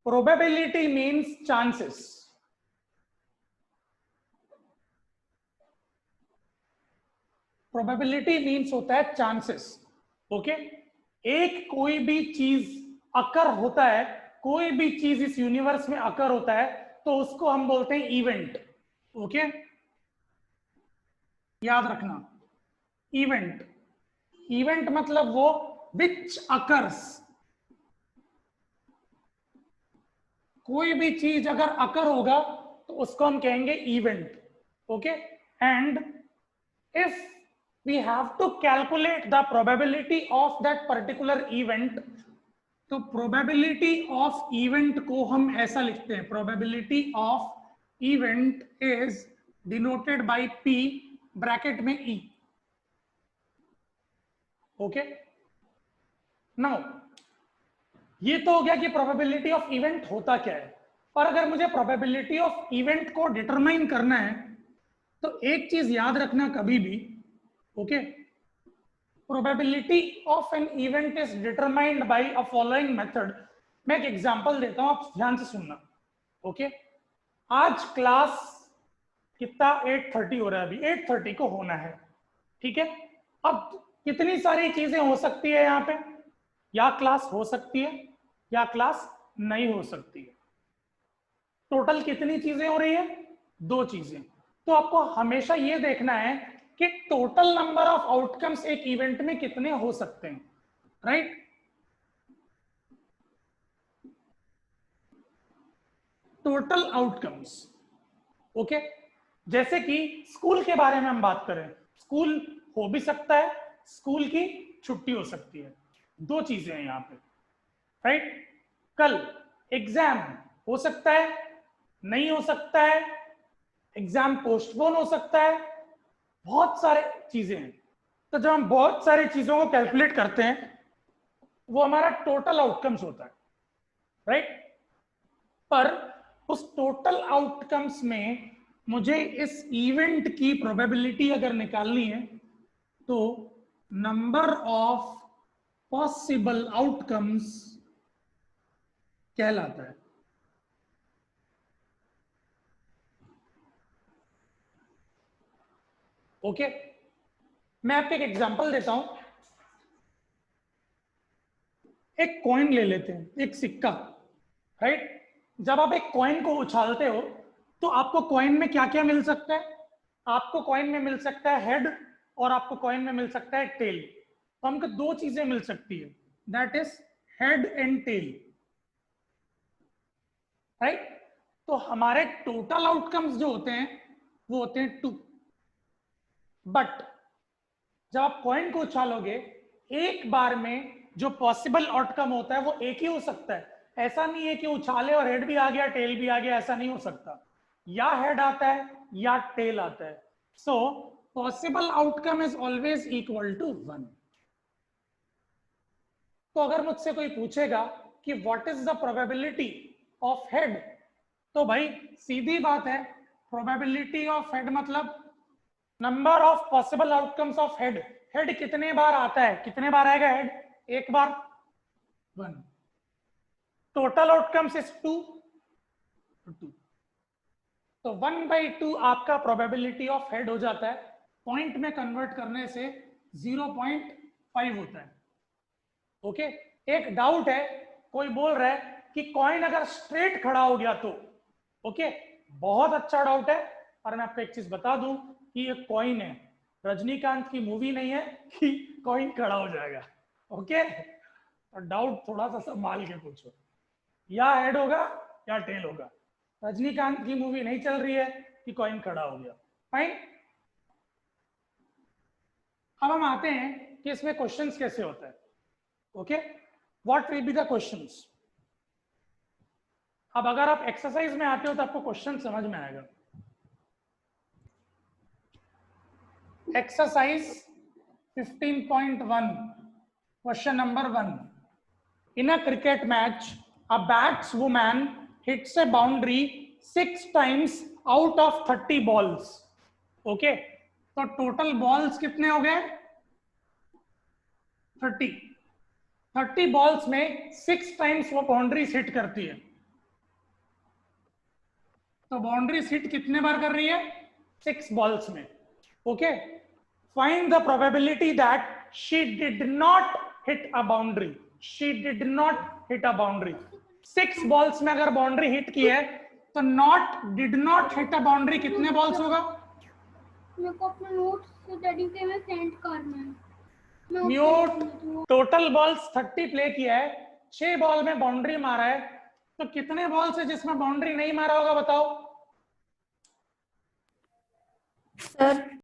Probability means chances. Probability means होता है chances. Okay, एक कोई भी चीज अकर होता है, कोई भी चीज इस यूनिवर्स में अकर होता है तो उसको हम बोलते हैं इवेंट। ओके, याद रखना, इवेंट। इवेंट मतलब वो विच अकर्स, कोई भी चीज अगर अकर होगा तो उसको हम कहेंगे event. Okay, and if we have to calculate the probability of that particular event, तो probability of event को हम ऐसा लिखते हैं, probability of event is denoted by P bracket में E। ओके, नाउ ये तो हो गया कि probability of event होता क्या है। और अगर मुझे probability of event को डिटरमाइन करना है तो एक चीज याद रखना कभी भी, okay, probability of an event is determined by a following method. मैं एक एग्जांपल देता हूं, आप ध्यान से सुनना। ओके, आज क्लास कितना 8:30 हो रहा है, अभी 8:30 को होना है, ठीक है। अब कितनी सारी चीजें हो सकती है यहाँ पे, या क्लास हो सकती है या क्लास नहीं हो सकती है। टोटल कितनी चीजें हो रही है, 2 चीजें। तो आपको हमेशा ये देखना है कि टोटल नंबर ऑफ आउटकम्स एक इवेंट में कितने हो सकते हैं, राइट। Total outcomes, okay. जैसे कि स्कूल के बारे में हम बात करें, स्कूल हो भी सकता है, स्कूल की छुट्टी हो सकती है, 2 चीजें हैं यहाँ पे, राइट। कल एग्जाम हो सकता है, नहीं हो सकता है, एग्जाम पोस्टपोन हो सकता है, बहुत सारे चीजें हैं। तो जब हम बहुत सारी चीजों को कैलकुलेट करते हैं वो हमारा टोटल आउटकम्स होता है, राइट। पर उस टोटल आउटकम्स में मुझे इस इवेंट की प्रोबेबिलिटी अगर निकालनी है तो नंबर ऑफ पॉसिबल आउटकम्स कहलाता है। ओके, मैं आपको एक एग्जांपल देता हूं। एक कॉइन ले लेते हैं, एक सिक्का, राइट। जब आप एक कॉइन को उछालते हो तो आपको कॉइन में क्या क्या मिल सकता है, आपको कॉइन में मिल सकता है हेड और आपको कॉइन में मिल सकता है टेल। तो हमको 2 चीजें मिल सकती है, that is head and tail, right. तो हमारे टोटल आउटकम्स जो होते हैं वो होते हैं 2। बट जब आप कॉइन को उछालोगे एक बार में जो पॉसिबल आउटकम होता है वो एक ही हो सकता है। ऐसा नहीं है कि उछाले और हेड भी आ गया टेल भी आ गया, ऐसा नहीं हो सकता। या हेड आता है या टेल आता है। So possible outcome is always equal to 1। तो अगर मुझसे कोई पूछेगा कि what is the probability of head, तो भाई सीधी बात है, प्रोबेबिलिटी ऑफ हेड मतलब number of possible outcomes of head. Head कितने बार आता है, कितने बार आएगा हेड, एक बार, 1। टोटल आउटकम्स इज 2, तो 1/2 आपका प्रोबेबिलिटी ऑफ हेड हो जाता है। पॉइंट में कन्वर्ट करने से 0.5 होता है। ओके, एक डाउट है, कोई बोल रहा है कि कॉइन अगर स्ट्रेट खड़ा हो गया तो, ओके, बहुत अच्छा डाउट है। और मैं आपको एक चीज बता दूं कि ये कॉइन है, रजनीकांत की मूवी नहीं है कि कॉइन खड़ा हो जाएगा। ओके, और डाउट थोड़ा सा संभाल के पूछो, या हेड होगा या टेल होगा। रजनीकांत की मूवी नहीं चल रही है कि कॉइन खड़ा हो गया। फाइन, अब हम आते हैं कि इसमें क्वेश्चंस कैसे होता है। Okay, what will be the questions. अब अगर आप एक्सरसाइज में आते हो तो आपको क्वेश्चन समझ में आएगा। Exercise 15.1, question number 1। In a cricket match, a batswoman hits a boundary 6 times out of 30 balls. Okay, तो टोटल बॉल्स कितने हो गए, 30 बॉल्स में 6 टाइम्स वो बाउंड्रीज हिट करती है। तो बाउंड्री हिट कितने बार कर रही है? 6 बॉल्स में। Okay, find the probability that she did not hit a boundary. She did not hit a boundary. 6 balls में अगर बाउंड्री हिट की है तो not did not hit a boundary कितने बॉल्स होगा? मेरे को अपने नोट्स डैडी के में सेंड करना है। म्यूट। टोटल बॉल्स 30 प्ले किया है, 6 बॉल में बाउंड्री मारा है, तो कितने बॉल्स है जिसमें बाउंड्री नहीं मारा होगा बताओ? सर